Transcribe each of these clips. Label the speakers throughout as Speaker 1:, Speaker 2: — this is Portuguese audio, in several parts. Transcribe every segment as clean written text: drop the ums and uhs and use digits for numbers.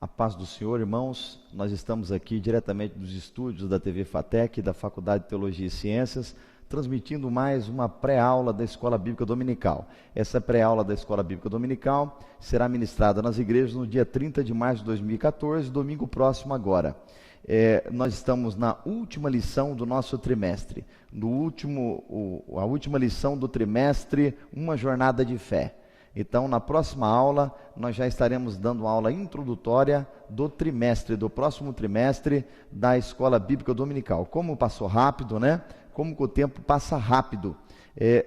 Speaker 1: A paz do Senhor, irmãos. Nós estamos aqui diretamente dos estúdios da TV FATEC, da Faculdade de Teologia e Ciências, transmitindo mais uma pré-aula da Escola Bíblica Dominical. Essa pré-aula da Escola Bíblica Dominical será ministrada nas igrejas no dia 30 de março de 2014, domingo próximo agora. Nós estamos na última lição do nosso trimestre, a última lição do trimestre, uma jornada de fé. Então, na próxima aula, nós já estaremos dando uma aula introdutória do próximo trimestre da Escola Bíblica Dominical. Como passou rápido, né? Como que o tempo passa rápido.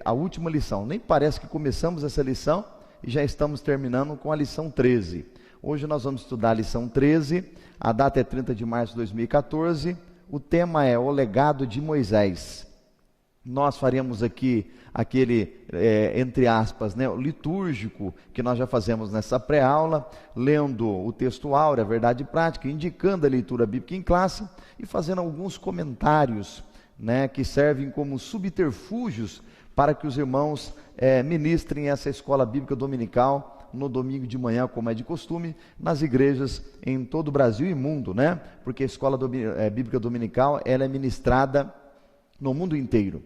Speaker 1: A última lição, nem parece que começamos essa lição e já estamos terminando com a lição 13. Hoje nós vamos estudar a lição 13, a data é 30 de março de 2014, o tema é o legado de Moisés. Nós faremos aqui aquele, entre aspas, né, litúrgico que nós já fazemos nessa pré-aula, lendo o texto áureo, a verdade prática, indicando a leitura bíblica em classe e fazendo alguns comentários, né, que servem como subterfúgios para que os irmãos ministrem essa escola bíblica dominical no domingo de manhã, como é de costume, nas igrejas em todo o Brasil e mundo, né? Porque a escola bíblica dominical ela é ministrada no mundo inteiro.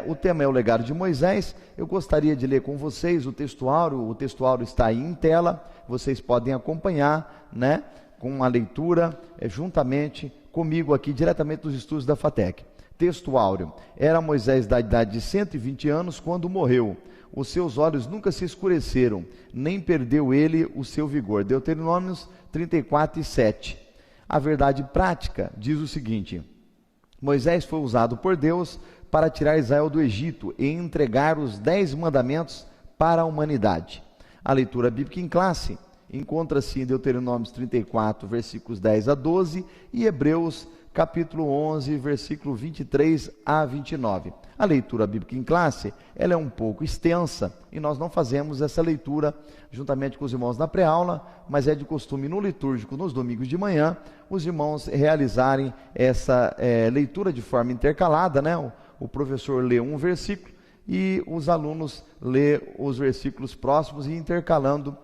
Speaker 1: O tema é o legado de Moisés. Eu gostaria de ler com vocês o texto áureo está aí em tela, vocês podem acompanhar, né, com a leitura, juntamente comigo aqui, diretamente dos estúdios da FATEC. Texto áureo: era Moisés da idade de 120 anos quando morreu, os seus olhos nunca se escureceram, nem perdeu ele o seu vigor. Deuteronômios 34:7. A verdade prática diz o seguinte: Moisés foi usado por Deus para tirar Israel do Egito e entregar os 10 mandamentos para a humanidade. A leitura bíblica em classe encontra-se em Deuteronômios 34, versículos 10 a 12 e Hebreus capítulo 11, versículo 23 a 29. A leitura bíblica em classe, ela é um pouco extensa e nós não fazemos essa leitura juntamente com os irmãos na pré-aula, mas é de costume no litúrgico, nos domingos de manhã, os irmãos realizarem essa leitura de forma intercalada, né? O professor lê um versículo e os alunos lê os versículos próximos e intercalando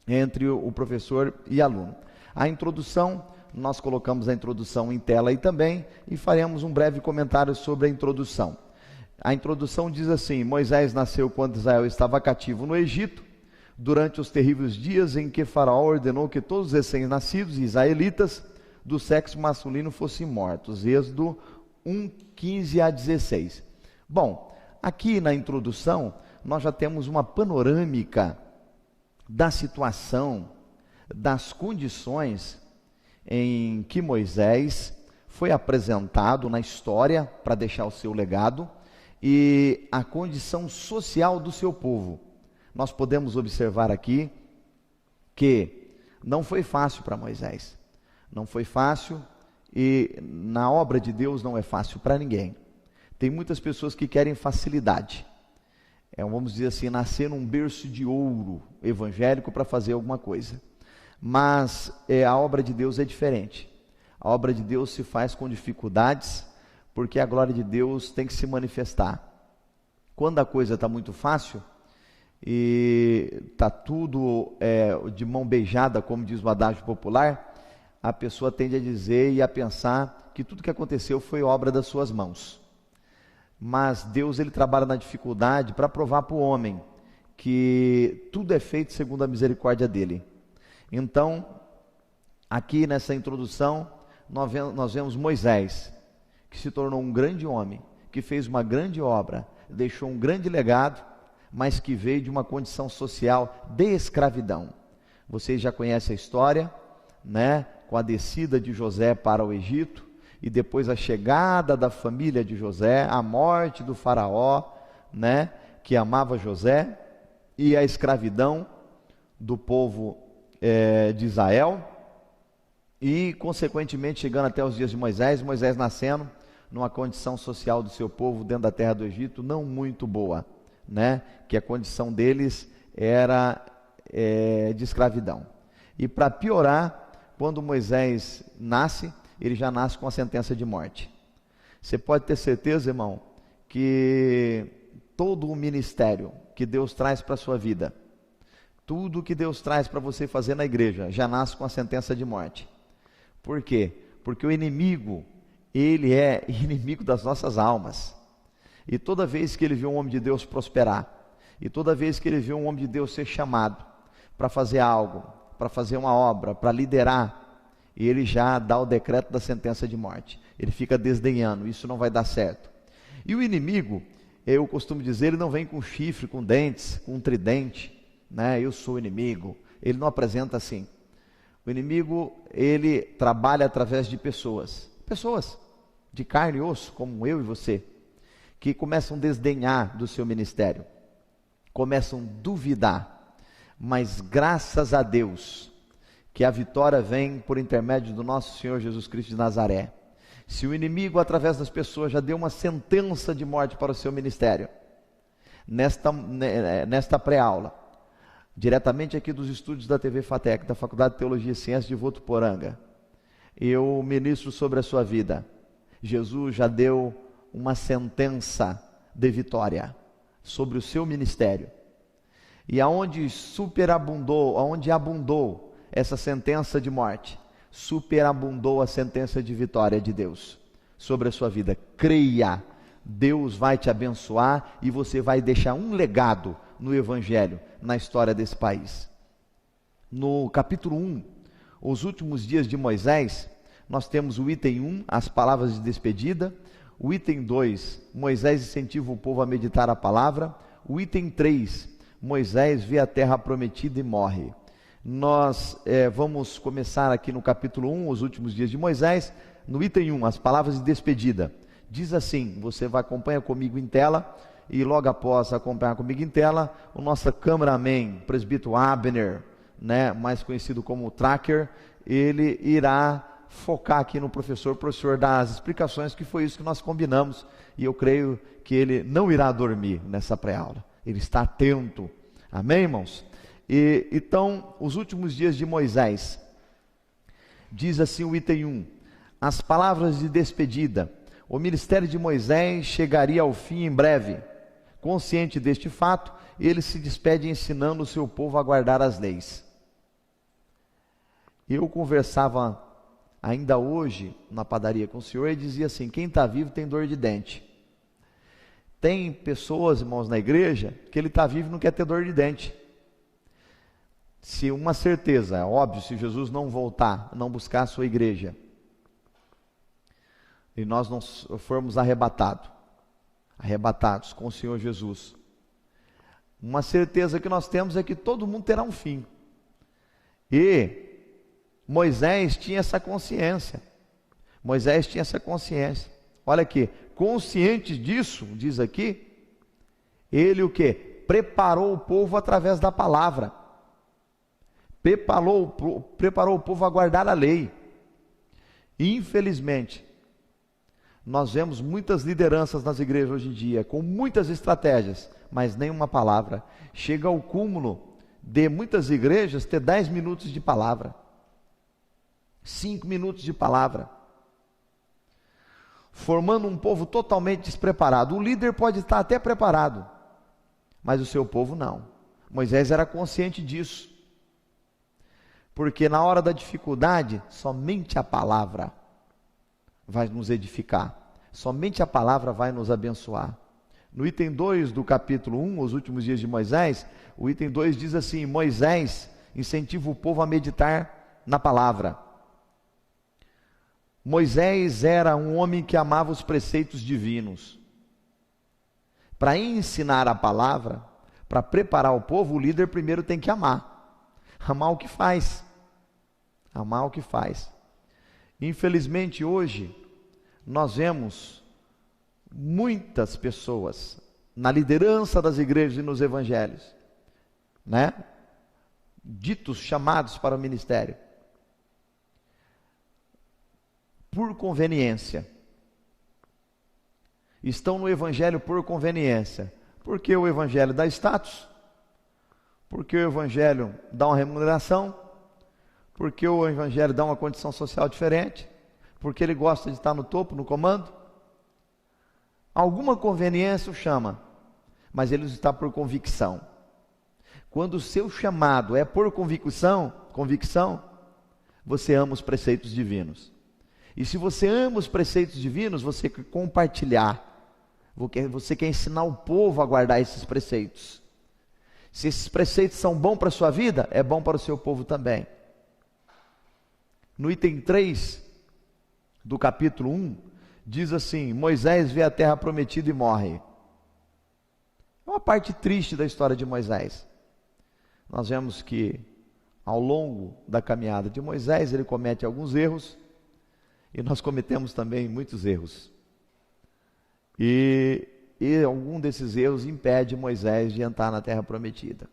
Speaker 1: entre o professor e aluno. A introdução, nós colocamos a introdução em tela aí também e faremos um breve comentário sobre a introdução. A introdução diz assim: Moisés nasceu quando Israel estava cativo no Egito, durante os terríveis dias em que Faraó ordenou que todos os recém-nascidos israelitas do sexo masculino fossem mortos. Êxodo 1:15 a 16. Bom, aqui na introdução nós já temos uma panorâmica da situação, das condições em que Moisés foi apresentado na história para deixar o seu legado e a condição social do seu povo. Nós podemos observar aqui que não foi fácil para Moisés, não foi fácil, e na obra de Deus não é fácil para ninguém. Tem muitas pessoas que querem facilidade, vamos dizer assim, nascer num berço de ouro evangélico para fazer alguma coisa. Mas a obra de Deus é diferente. A obra de Deus se faz com dificuldades, porque a glória de Deus tem que se manifestar. Quando a coisa está muito fácil e está tudo de mão beijada, como diz o adágio popular, a pessoa tende a dizer e a pensar que tudo que aconteceu foi obra das suas mãos. Mas Deus, ele trabalha na dificuldade para provar para o homem que tudo é feito segundo a misericórdia dele. Então, aqui nessa introdução, nós vemos Moisés, que se tornou um grande homem, que fez uma grande obra, deixou um grande legado, mas que veio de uma condição social de escravidão. Vocês já conhecem a história, né? Com a descida de José para o Egito, e depois a chegada da família de José, a morte do faraó, né? Que amava José, e a escravidão do povo de Israel, e consequentemente chegando até os dias de Moisés nascendo numa condição social do seu povo dentro da terra do Egito não muito boa, né? Que a condição deles era de escravidão. E para piorar, quando Moisés nasce, ele já nasce com a sentença de morte. Você pode ter certeza, irmão, que todo o ministério que Deus traz para a sua vida, Tudo que Deus traz para você fazer na igreja já nasce com a sentença de morte. Por quê? Porque o inimigo, ele é inimigo das nossas almas. E toda vez que ele vê um homem de Deus prosperar, e toda vez que ele vê um homem de Deus ser chamado para fazer algo, para fazer uma obra, para liderar, ele já dá o decreto da sentença de morte. Ele fica desdenhando, isso não vai dar certo. E o inimigo, eu costumo dizer, ele não vem com chifre, com dentes, com um tridente, né? Eu sou o inimigo. Ele não apresenta assim. O inimigo, ele trabalha através de pessoas de carne e osso, como eu e você, que começam a desdenhar do seu ministério, começam a duvidar, mas graças a Deus, que a vitória vem por intermédio do nosso Senhor Jesus Cristo de Nazaré. Se o inimigo, através das pessoas, já deu uma sentença de morte para o seu ministério, nesta pré-aula, diretamente aqui dos estúdios da TV FATEC, da Faculdade de Teologia e Ciências de Votuporanga, eu ministro sobre a sua vida. Jesus já deu uma sentença de vitória sobre o seu ministério. E aonde abundou essa sentença de morte, superabundou a sentença de vitória de Deus sobre a sua vida. Creia, Deus vai te abençoar e você vai deixar um legado no Evangelho, na história desse país. No capítulo 1, os últimos dias de Moisés, nós temos o item 1, as palavras de despedida. O item 2, Moisés incentiva o povo a meditar a palavra. O item 3, Moisés vê a terra prometida e morre. Nós vamos começar aqui no capítulo 1, os últimos dias de Moisés. No item 1, as palavras de despedida. Diz assim, você vai acompanhar comigo em tela, e logo após acompanhar comigo em tela, o nosso cameraman, presbítero Abner, mais conhecido como Tracker, ele irá focar aqui no professor dar as explicações, que foi isso que nós combinamos, e eu creio que ele não irá dormir nessa pré-aula, ele está atento, amém, irmãos? Então, os últimos dias de Moisés, diz assim o item 1, as palavras de despedida. O ministério de Moisés chegaria ao fim em breve. Consciente deste fato, ele se despede ensinando o seu povo a guardar as leis. Eu conversava ainda hoje na padaria com o senhor e dizia assim, quem está vivo tem dor de dente. Tem pessoas, irmãos, na igreja, que ele está vivo e não quer ter dor de dente. Se uma certeza, é óbvio, se Jesus não voltar, não buscar a sua igreja, e nós não formos arrebatados com o Senhor Jesus, uma certeza que nós temos é que todo mundo terá um fim. E Moisés tinha essa consciência. Olha aqui, consciente disso, diz aqui, ele o que? Preparou o povo através da palavra. Preparou o povo a guardar a lei. E, infelizmente, nós vemos muitas lideranças nas igrejas hoje em dia, com muitas estratégias, mas nenhuma palavra. Chega ao cúmulo de muitas igrejas ter 10 minutos de palavra, 5 minutos de palavra, formando um povo totalmente despreparado. O líder pode estar até preparado, mas o seu povo não. Moisés era consciente disso, porque na hora da dificuldade, somente a palavra vai nos edificar, somente a palavra vai nos abençoar. No item 2 do capítulo 1, os últimos dias de Moisés, o item 2 diz assim, Moisés incentiva o povo a meditar na palavra. Moisés era um homem que amava os preceitos divinos. Para ensinar a palavra, para preparar o povo, o líder primeiro tem que amar o que faz, Infelizmente hoje, nós vemos muitas pessoas na liderança das igrejas e nos evangelhos, ditos chamados para o ministério, por conveniência, estão no evangelho por conveniência, porque o evangelho dá status, porque o evangelho dá uma remuneração, porque o evangelho dá uma condição social diferente, porque ele gosta de estar no topo, no comando. Alguma conveniência o chama, mas ele está por convicção. Quando o seu chamado é por convicção, você ama os preceitos divinos. E se você ama os preceitos divinos, você quer compartilhar, você quer ensinar o povo a guardar esses preceitos. Se esses preceitos são bons para a sua vida, é bom para o seu povo também. No item 3 do capítulo 1, diz assim: Moisés vê a terra prometida e morre. É uma parte triste da história de Moisés. Nós vemos que ao longo da caminhada de Moisés, ele comete alguns erros, e nós cometemos também muitos erros. E algum desses erros impede Moisés de entrar na terra prometida.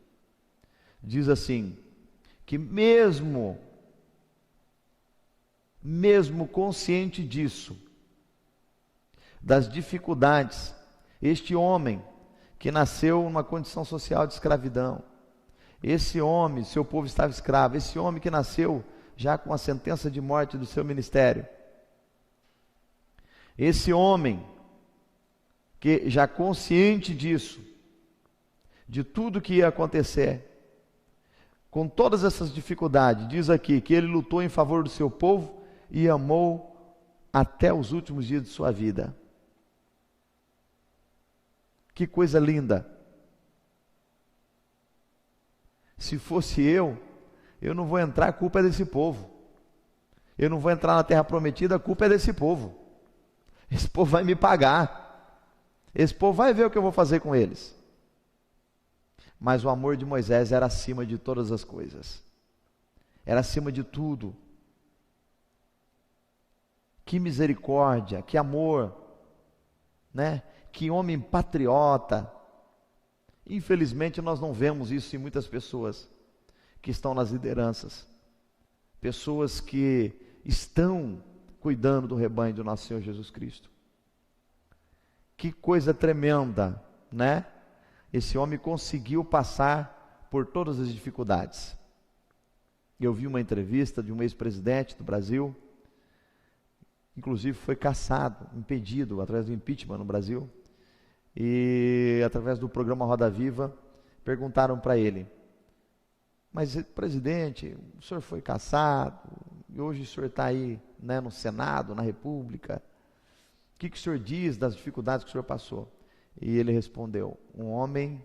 Speaker 1: Diz assim, que mesmo consciente disso, das dificuldades, este homem que nasceu numa condição social de escravidão, esse homem, seu povo estava escravo, esse homem que nasceu já com a sentença de morte do seu ministério, esse homem que já consciente disso, de tudo que ia acontecer, com todas essas dificuldades, diz aqui que ele lutou em favor do seu povo e amou até os últimos dias de sua vida. Que coisa linda! Se fosse eu não vou entrar, a culpa é desse povo. Eu não vou entrar na terra prometida, a culpa é desse povo. Esse povo vai me pagar. Esse povo vai ver o que eu vou fazer com eles. Mas o amor de Moisés era acima de todas as coisas. Era acima de tudo. Que misericórdia, que amor, né? Que homem patriota. Infelizmente nós não vemos isso em muitas pessoas que estão nas lideranças, pessoas que estão cuidando do rebanho do nosso Senhor Jesus Cristo. Que coisa tremenda, né? Esse homem conseguiu passar por todas as dificuldades. Eu vi uma entrevista de um ex-presidente do Brasil, inclusive foi cassado, impedido através do impeachment no Brasil. E através do programa Roda Viva, perguntaram para ele: mas presidente, o senhor foi cassado, e hoje o senhor está aí, né, no Senado, na República, o que o senhor diz das dificuldades que o senhor passou? E ele respondeu: um homem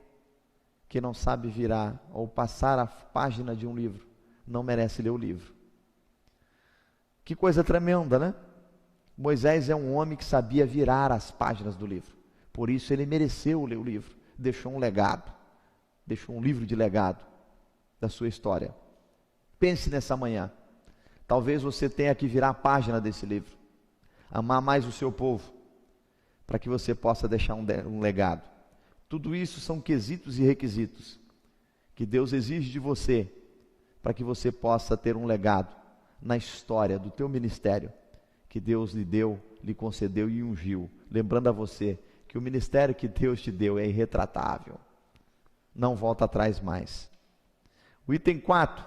Speaker 1: que não sabe virar ou passar a página de um livro, não merece ler o livro. Que coisa tremenda, né? Moisés é um homem que sabia virar as páginas do livro. Por isso ele mereceu ler o livro, deixou um legado, deixou um livro de legado da sua história. Pense nessa manhã, talvez você tenha que virar a página desse livro, amar mais o seu povo, para que você possa deixar um legado. Tudo isso são quesitos e requisitos que Deus exige de você, para que você possa ter um legado na história do teu ministério, que Deus lhe deu, lhe concedeu e ungiu, lembrando a você que o ministério que Deus te deu é irretratável, não volta atrás mais. O item 4,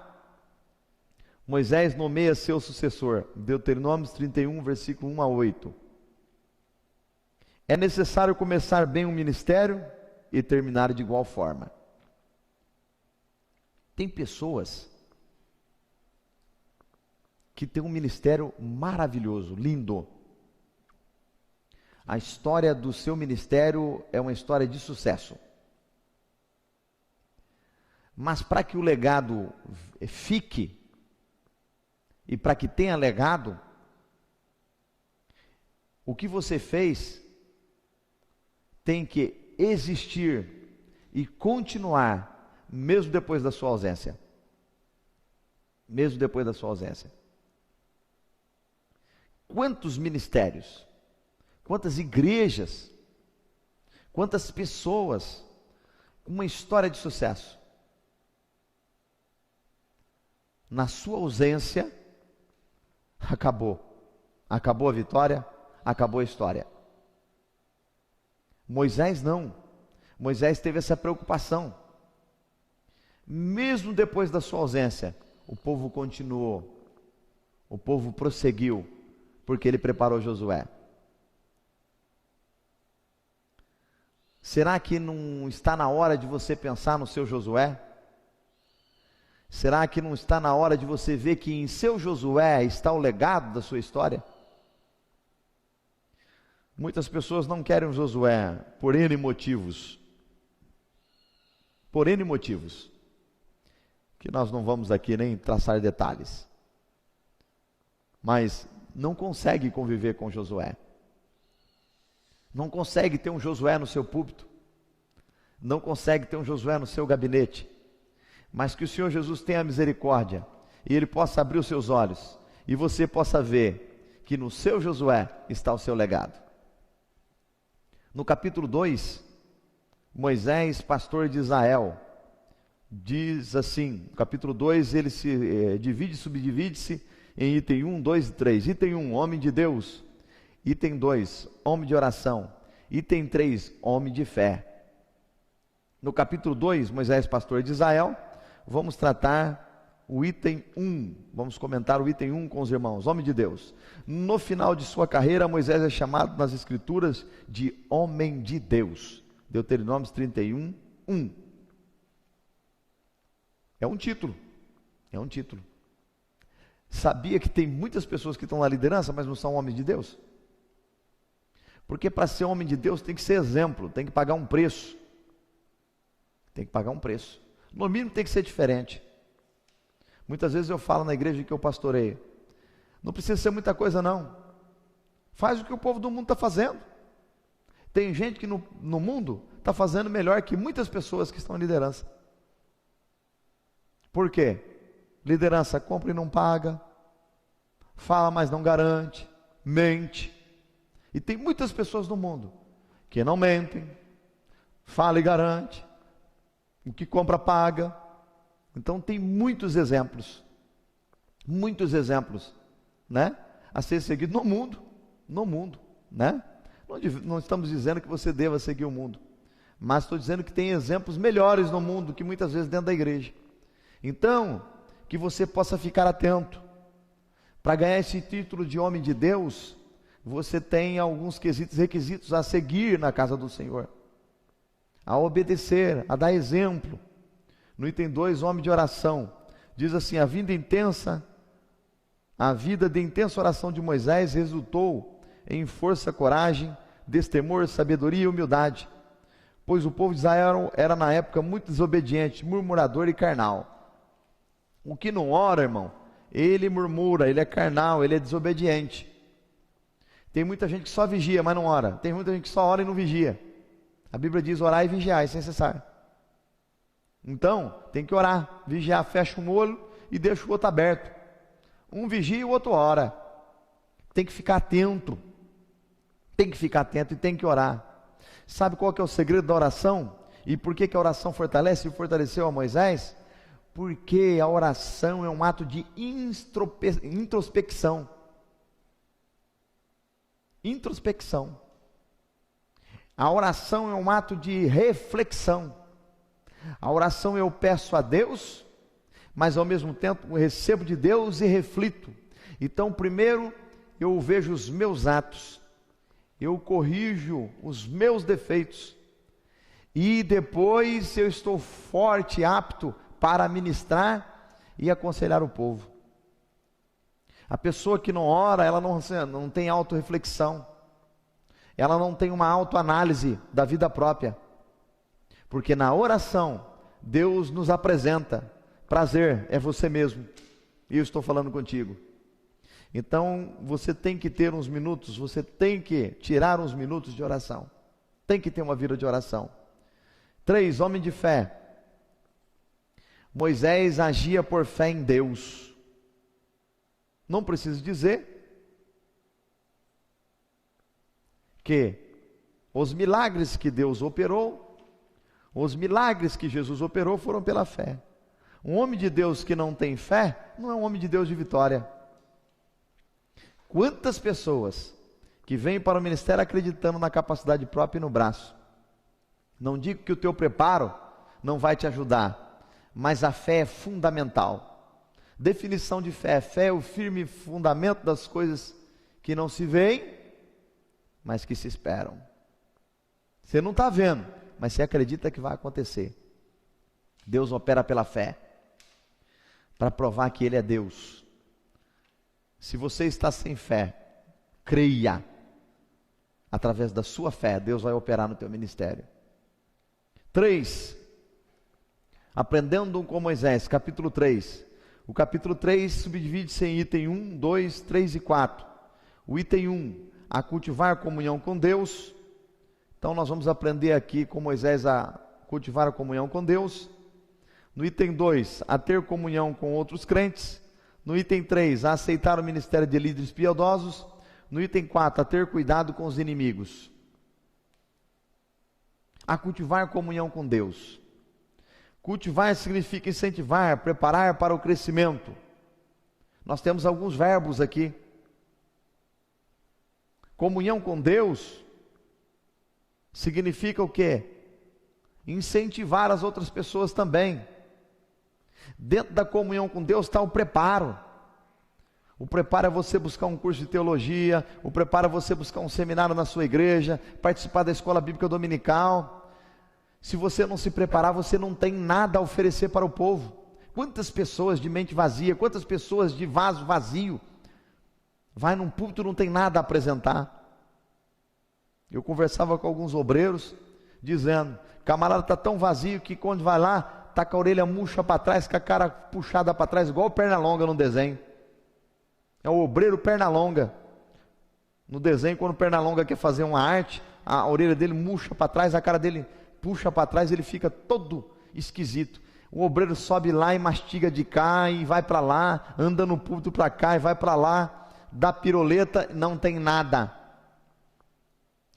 Speaker 1: Moisés nomeia seu sucessor, Deuteronômio 31, versículo 1 a 8. É necessário começar bem um ministério e terminar de igual forma. Tem pessoas que têm um ministério maravilhoso, lindo. A história do seu ministério é uma história de sucesso. Mas para que o legado fique, e para que tenha legado, o que você fez tem que existir e continuar, mesmo depois da sua ausência. Mesmo depois da sua ausência. Quantos ministérios, quantas igrejas, quantas pessoas com uma história de sucesso, na sua ausência, acabou a vitória, acabou a história. Moisés não, Moisés teve essa preocupação, mesmo depois da sua ausência, o povo continuou, o povo prosseguiu, porque ele preparou Josué. Será que não está na hora de você pensar no seu Josué? Será que não está na hora de você ver que em seu Josué está o legado da sua história? Muitas pessoas não querem o Josué por N motivos. Por N motivos. Que nós não vamos aqui nem traçar detalhes. Mas não consegue conviver com Josué. Não consegue ter um Josué no seu púlpito. Não consegue ter um Josué no seu gabinete. Mas que o Senhor Jesus tenha misericórdia e Ele possa abrir os seus olhos e você possa ver que no seu Josué está o seu legado. No capítulo 2, Moisés, pastor de Israel, diz assim, no capítulo 2 ele se subdivide-se em item 1, 2 e 3. Item 1, homem de Deus. Item 2, homem de oração. Item 3, homem de fé. No capítulo 2, Moisés, pastor de Israel, vamos tratar o item 1, vamos comentar o item 1 com os irmãos, homem de Deus. No final de sua carreira, Moisés é chamado nas escrituras de homem de Deus. Deuteronômio 31, 1. É um título, é um título. Sabia que tem muitas pessoas que estão na liderança, mas não são homens de Deus? Porque para ser homem de Deus tem que ser exemplo, tem que pagar um preço. Tem que pagar um preço. No mínimo tem que ser diferente. Muitas vezes eu falo na igreja que eu pastoreio, não precisa ser muita coisa não. Faz o que o povo do mundo está fazendo. Tem gente que no mundo está fazendo melhor que muitas pessoas que estão em liderança. Por quê? Liderança compra e não paga, fala mas não garante, mente. E tem muitas pessoas no mundo que não mentem, fala e garante, o que compra paga. Então tem muitos exemplos, né? A ser seguido no mundo, né? Não estamos dizendo que você deva seguir o mundo, mas estou dizendo que tem exemplos melhores no mundo que muitas vezes dentro da igreja. Então, que você possa ficar atento. Para ganhar esse título de homem de Deus, você tem alguns requisitos a seguir na casa do Senhor, a obedecer, a dar exemplo. No item 2, homem de oração, diz assim: a vida de intensa oração de Moisés resultou em força, coragem, destemor, sabedoria e humildade, pois o povo de Israel era na época muito desobediente, murmurador e carnal. O que não ora, irmão, ele murmura, ele é carnal, ele é desobediente. Tem muita gente que só vigia, mas não ora. Tem muita gente que só ora e não vigia. A Bíblia diz orar e vigiar sem cessar. Então, tem que orar, vigiar, fecha um olho e deixa o outro aberto. Um vigia e o outro ora. Tem que ficar atento. Tem que ficar atento e tem que orar. Sabe qual que é o segredo da oração? E por que a oração fortalece e fortaleceu a Moisés? Porque a oração é um ato de introspecção. Introspecção. A oração é um ato de reflexão. A oração eu peço a Deus, mas ao mesmo tempo eu recebo de Deus e reflito. Então primeiro eu vejo os meus atos, eu corrijo os meus defeitos, e depois eu estou forte e apto para ministrar e aconselhar o povo. A pessoa que não ora, ela não tem autorreflexão, ela não tem uma autoanálise da vida própria, porque na oração Deus nos apresenta: prazer, é você mesmo, e eu estou falando contigo. Então você tem que ter uns minutos, você tem que tirar uns minutos de oração, tem que ter uma vida de oração. 3, homem de fé. Moisés agia por fé em Deus. Não preciso dizer que os milagres que Deus operou, os milagres que Jesus operou foram pela fé. Um homem de Deus que não tem fé, não é um homem de Deus de vitória. Quantas pessoas que vêm para o ministério acreditando na capacidade própria e no braço? Não digo que o teu preparo não vai te ajudar, mas a fé é fundamental. Definição de fé: fé é o firme fundamento das coisas que não se veem, mas que se esperam. Você não está vendo, mas você acredita que vai acontecer. Deus opera pela fé. para provar que Ele é Deus. Se você está sem fé, creia. Através da sua fé, Deus vai operar no teu ministério. 3. Aprendendo com Moisés, capítulo 3. O capítulo 3 subdivide-se em item 1, 2, 3 e 4. O item 1, a cultivar comunhão com Deus. Então nós vamos aprender aqui com Moisés a cultivar a comunhão com Deus. No item 2, a ter comunhão com outros crentes. No item 3, a aceitar o ministério de líderes piedosos. No item 4, a ter cuidado com os inimigos. A cultivar comunhão com Deus. Cultivar significa incentivar, preparar para o crescimento. Nós temos alguns verbos aqui. Comunhão com Deus significa o quê? Incentivar as outras pessoas também. Dentro da comunhão com Deus está o preparo. O preparo é você buscar um curso de teologia, o preparo é você buscar um seminário na sua igreja, participar da escola bíblica dominical. Se você não se preparar, você não tem nada a oferecer para o povo. Quantas pessoas de mente vazia, quantas pessoas de vaso vazio, vai num púlpito e não tem nada a apresentar. Eu conversava com alguns obreiros, dizendo, camarada está tão vazio que quando vai lá, está com a orelha murcha para trás, com a cara puxada para trás, igual perna longa no desenho. É o obreiro perna longa. No desenho, quando o perna longa quer fazer uma arte, a orelha dele murcha para trás, a cara dele puxa para trás, ele fica todo esquisito. O obreiro sobe lá e mastiga de cá e vai para lá, anda no púlpito para cá e vai para lá, dá piroleta, não tem nada.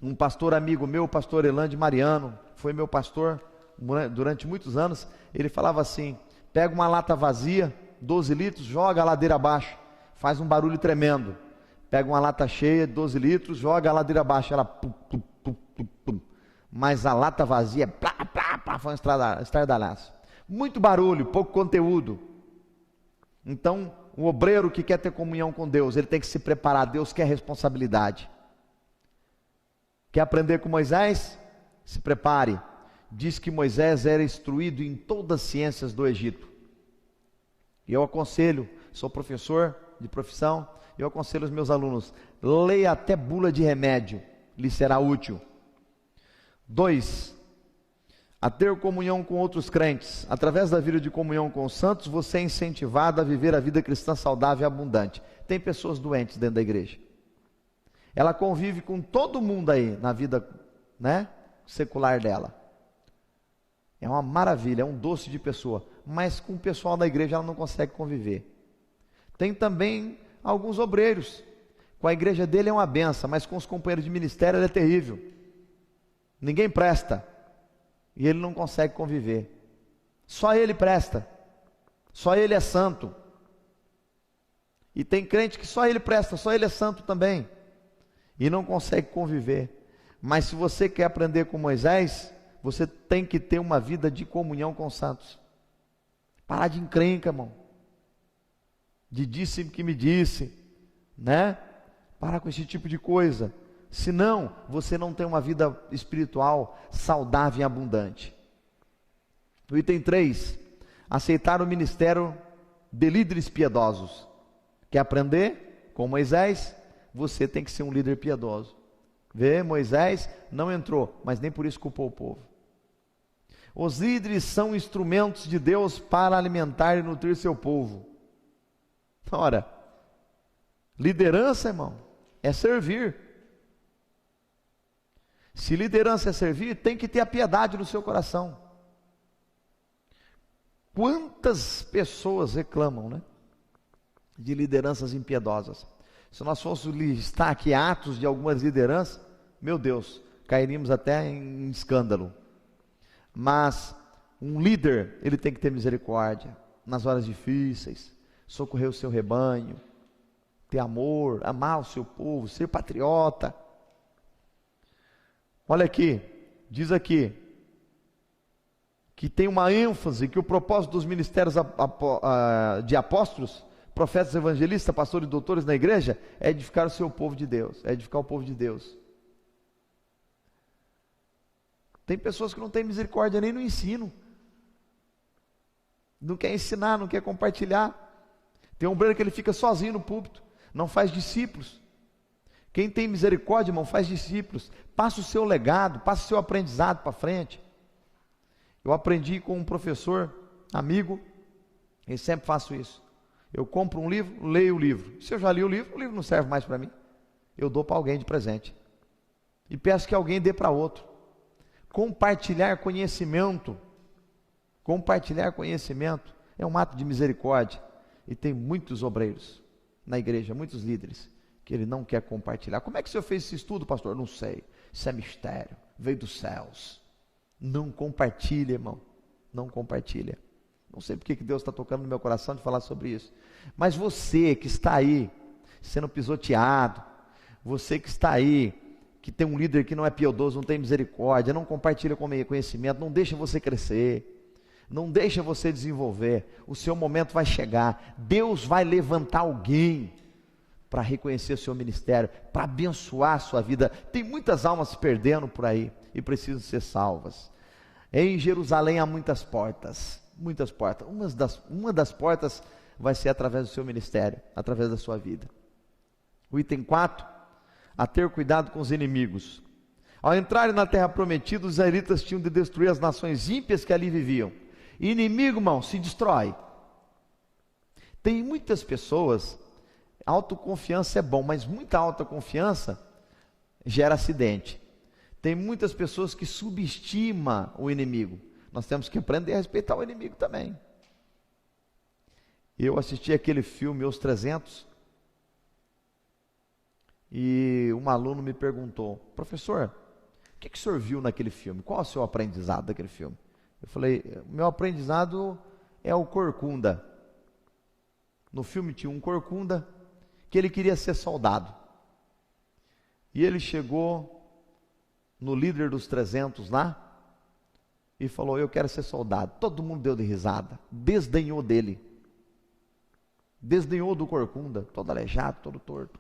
Speaker 1: Um pastor amigo meu, o pastor Elande Mariano, foi meu pastor durante muitos anos. Ele falava assim: pega uma lata vazia, 12 litros, joga a ladeira abaixo, faz um barulho tremendo. Pega uma lata cheia, 12 litros, joga a ladeira abaixo, ela pum, pum, pum, pum, pum. Mas a lata vazia, plá, plá, plá, foi um estardalhaço. Muito barulho, pouco conteúdo. Então, o obreiro que quer ter comunhão com Deus, ele tem que se preparar. Deus quer responsabilidade. Quer aprender com Moisés? Se prepare. Diz que Moisés era instruído em todas as ciências do Egito. E eu aconselho, sou professor de profissão, eu aconselho os meus alunos, leia até bula de remédio, lhe será útil. 2. A ter comunhão com outros crentes. Através da vida de comunhão com os santos, você é incentivado a viver a vida cristã saudável e abundante. Tem pessoas doentes dentro da igreja. Ela convive com todo mundo aí na vida, né, secular dela. É uma maravilha, é um doce de pessoa. Mas com o pessoal da igreja ela não consegue conviver. Tem também alguns obreiros. Com a igreja dele é uma benção, mas com os companheiros de ministério ele é terrível. Ninguém presta. E ele não consegue conviver. Só ele presta. Só ele é santo. E tem crente que só ele presta, só ele é santo também. E não consegue conviver. Mas se você quer aprender com Moisés, você tem que ter uma vida de comunhão com os santos. Parar de encrenca, irmão. De disse que me disse, né? Parar com esse tipo de coisa. Senão, você não tem uma vida espiritual saudável e abundante. No item 3, aceitar o ministério de líderes piedosos. Quer aprender com Moisés? Você tem que ser um líder piedoso. Vê, Moisés não entrou, mas nem por isso culpou o povo. Os líderes são instrumentos de Deus para alimentar e nutrir seu povo. Ora, liderança, irmão, é servir. Se liderança é servir, tem que ter a piedade no seu coração. Quantas pessoas reclamam, né, de lideranças impiedosas? Se nós fôssemos listar aqui atos de algumas lideranças, meu Deus, cairíamos até em escândalo. Mas um líder, ele tem que ter misericórdia nas horas difíceis, socorrer o seu rebanho, ter amor, amar o seu povo, ser patriota. Olha aqui, diz aqui, que tem uma ênfase, que o propósito dos ministérios de apóstolos, profetas, evangelistas, pastores e doutores na igreja, é edificar o seu povo de Deus, é edificar o povo de Deus. Tem pessoas que não têm misericórdia nem no ensino. não quer ensinar, não quer compartilhar. Tem um obreiro que ele fica sozinho no púlpito, não faz discípulos. Quem tem misericórdia, irmão, faz discípulos. Passa o seu legado, passa o seu aprendizado para frente. Eu aprendi com um professor, amigo, e sempre faço isso. Eu compro um livro, leio o livro. Se eu já li o livro não serve mais para mim. Eu dou para alguém de presente. E peço que alguém dê para outro. Compartilhar conhecimento. Compartilhar conhecimento é um ato de misericórdia. E tem muitos obreiros na igreja, muitos líderes, que ele não quer compartilhar. Como é que o senhor fez esse estudo, pastor? Não sei. Isso é mistério. Veio dos céus. Não compartilha, irmão. Não compartilha. Não sei porque que Deus está tocando no meu coração de falar sobre isso. Mas você que está aí, sendo pisoteado, você que está aí, que tem um líder que não é piedoso, não tem misericórdia, não compartilha conhecimento, não deixa você crescer, não deixa você desenvolver, o seu momento vai chegar, Deus vai levantar alguém para reconhecer o seu ministério, para abençoar a sua vida. Tem muitas almas se perdendo por aí e precisam ser salvas. Em Jerusalém há muitas portas, uma das portas vai ser através do seu ministério, através da sua vida. O item 4, a ter cuidado com os inimigos. Ao entrarem na terra prometida, os israelitas tinham de destruir as nações ímpias que ali viviam. Inimigo, irmão, se destrói. Tem muitas pessoas, autoconfiança é bom, mas muita autoconfiança gera acidente. Tem muitas pessoas que subestimam o inimigo. Nós temos que aprender a respeitar o inimigo também. Eu assisti aquele filme Os 300 e um aluno me perguntou: professor, o que o senhor viu naquele filme? Qual é o seu aprendizado daquele filme? Eu falei: meu aprendizado é o corcunda. No filme tinha um corcunda que ele queria ser soldado. E ele chegou no líder dos 300 lá e falou: eu quero ser soldado. Todo mundo deu de risada, desdenhou dele, desdenhou do corcunda, todo aleijado, todo torto.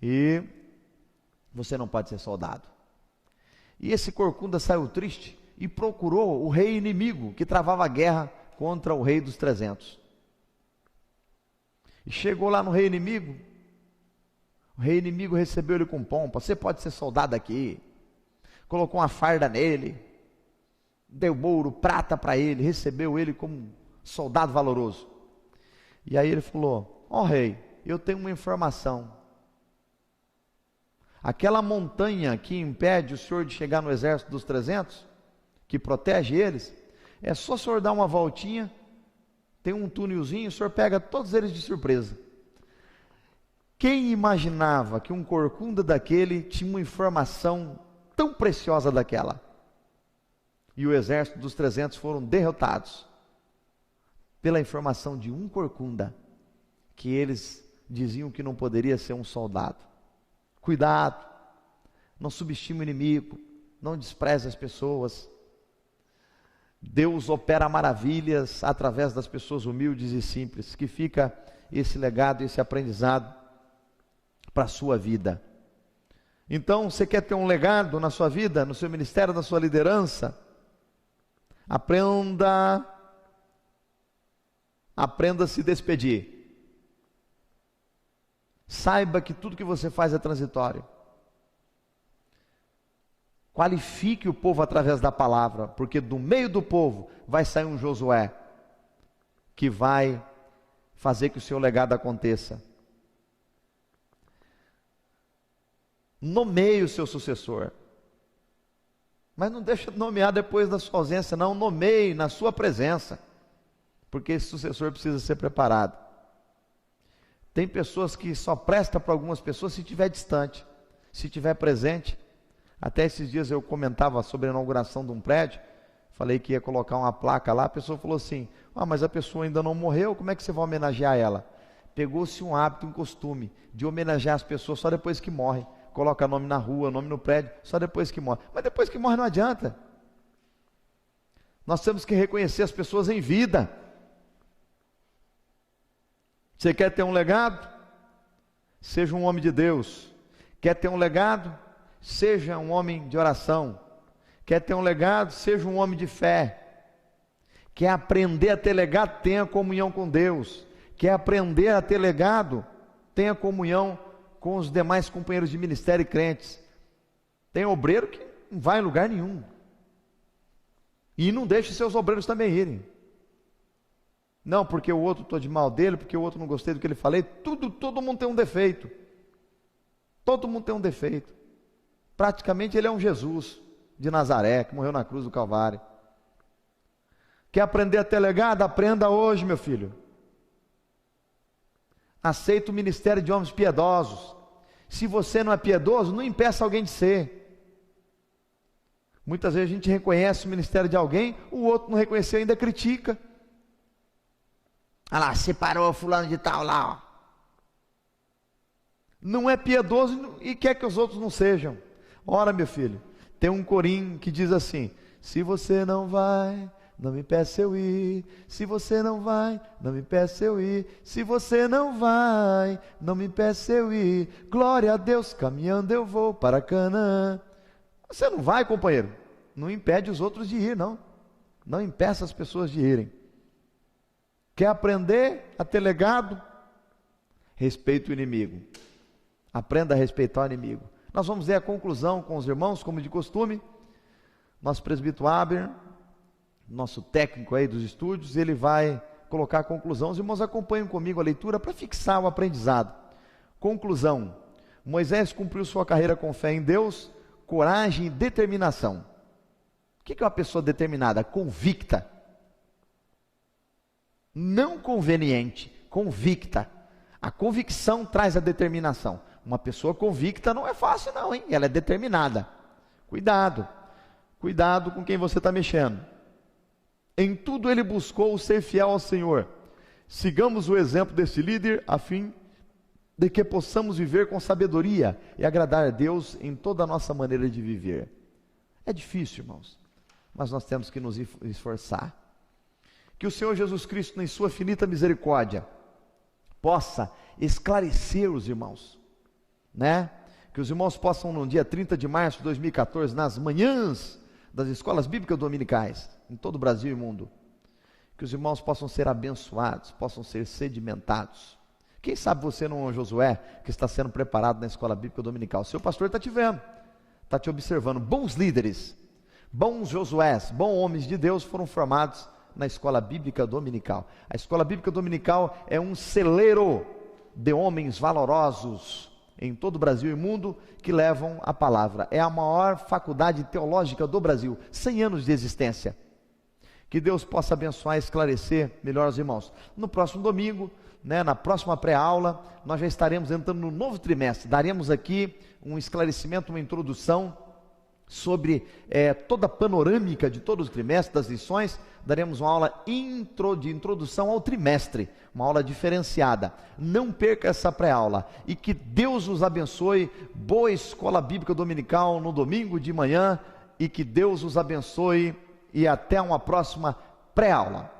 Speaker 1: E você não pode ser soldado. E esse corcunda saiu triste e procurou o rei inimigo que travava a guerra contra o rei dos 300. E chegou lá no rei inimigo. O rei inimigo recebeu ele com pompa: você pode ser soldado aqui. Colocou uma farda nele, deu ouro, prata para ele, recebeu ele como um soldado valoroso. E aí ele falou: ó rei, eu tenho uma informação. Aquela montanha que impede o senhor de chegar no exército dos 300, que protege eles, é só o senhor dar uma voltinha, tem um túnelzinho, o senhor pega todos eles de surpresa. Quem imaginava que um corcunda daquele tinha uma informação tão preciosa daquela? E o exército dos 300 foram derrotados pela informação de um corcunda, que eles diziam que não poderia ser um soldado. Cuidado, não subestime o inimigo, não despreze as pessoas. Deus opera maravilhas através das pessoas humildes e simples. Que fica esse legado, esse aprendizado para a sua vida. Então, você quer ter um legado na sua vida, no seu ministério, na sua liderança? Aprenda a se despedir. Saiba que tudo que você faz é transitório. Qualifique o povo através da palavra, porque do meio do povo vai sair um Josué, que vai fazer que o seu legado aconteça. Nomeie o seu sucessor, mas não deixe de nomear depois da sua ausência, não. Nomeie na sua presença, porque esse sucessor precisa ser preparado. Tem pessoas que só prestam para algumas pessoas se estiver distante, se estiver presente. Até esses dias eu comentava sobre a inauguração de um prédio, falei que ia colocar uma placa lá, a pessoa falou assim: mas a pessoa ainda não morreu, como é que você vai homenagear ela? Pegou-se um hábito, um costume de homenagear as pessoas só depois que morre. Coloca nome na rua, nome no prédio, só depois que morre. Mas depois que morre não adianta. Nós temos que reconhecer as pessoas em vida. Você quer ter um legado? Seja um homem de Deus. Quer ter um legado? Seja um homem de oração. Quer ter um legado? Seja um homem de fé. Quer aprender a ter legado? Tenha comunhão com Deus. Quer aprender a ter legado? Tenha comunhão com os demais companheiros de ministério e crentes. Tem obreiro que não vai em lugar nenhum. E não deixe seus obreiros também irem. Não, porque o outro estou de mal dele, porque o outro não gostei do que ele falei. Todo mundo tem um defeito. Todo mundo tem um defeito. Praticamente ele é um Jesus de Nazaré, que morreu na cruz do Calvário. Quer aprender a ter legado? Aprenda hoje, meu filho. Aceita o ministério de homens piedosos. Se você não é piedoso, não impeça alguém de ser. Muitas vezes a gente reconhece o ministério de alguém, o outro não reconheceu, ainda critica. Olha lá, separou fulano de tal lá, ó. Não é piedoso e quer que os outros não sejam. Ora, meu filho, tem um corinho que diz assim: se você não vai, não me peça eu ir. Se você não vai, não me peça eu ir. Se você não vai, não me peça eu ir. Glória a Deus, caminhando eu vou para Canaã. Você não vai, companheiro? Não impede os outros de ir, não. Não impeça as pessoas de irem. Quer aprender a ter legado? Respeite o inimigo. Aprenda a respeitar o inimigo. Nós vamos ver a conclusão com os irmãos, como de costume. Nosso presbítero Aber, nosso técnico aí dos estúdios, ele vai colocar a conclusão. Os irmãos acompanham comigo a leitura para fixar o aprendizado. Conclusão: Moisés cumpriu sua carreira com fé em Deus, coragem e determinação. O que é uma pessoa determinada? Convicta. Não conveniente, convicta. A convicção traz a determinação. Uma pessoa convicta não é fácil não, hein? Ela é determinada. Cuidado com quem você está mexendo. Em tudo ele buscou ser fiel ao Senhor. Sigamos o exemplo desse líder, a fim de que possamos viver com sabedoria e agradar a Deus em toda a nossa maneira de viver. É difícil, irmãos, mas nós temos que nos esforçar. Que o Senhor Jesus Cristo, em sua infinita misericórdia, possa esclarecer os irmãos, né? Que os irmãos possam, no dia 30 de março de 2014, nas manhãs das escolas bíblicas dominicais, em todo o Brasil e mundo, que os irmãos possam ser abençoados, possam ser sedimentados. Quem sabe você não é um Josué que está sendo preparado na escola bíblica dominical? Seu pastor está te vendo, está te observando. Bons líderes, bons Josués, bons homens de Deus foram formados na escola bíblica dominical. A escola bíblica dominical é um celeiro de homens valorosos em todo o Brasil e mundo que levam a palavra. É a maior faculdade teológica do Brasil, 100 anos de existência. Que Deus possa abençoar e esclarecer melhor os irmãos. No próximo domingo, na próxima pré-aula, nós já estaremos entrando no novo trimestre. Daremos aqui um esclarecimento, uma introdução sobre toda a panorâmica de todos os trimestres, das lições. Daremos uma aula de introdução ao trimestre, uma aula diferenciada. Não perca essa pré-aula e que Deus os abençoe. Boa escola bíblica dominical no domingo de manhã e que Deus os abençoe e até uma próxima pré-aula.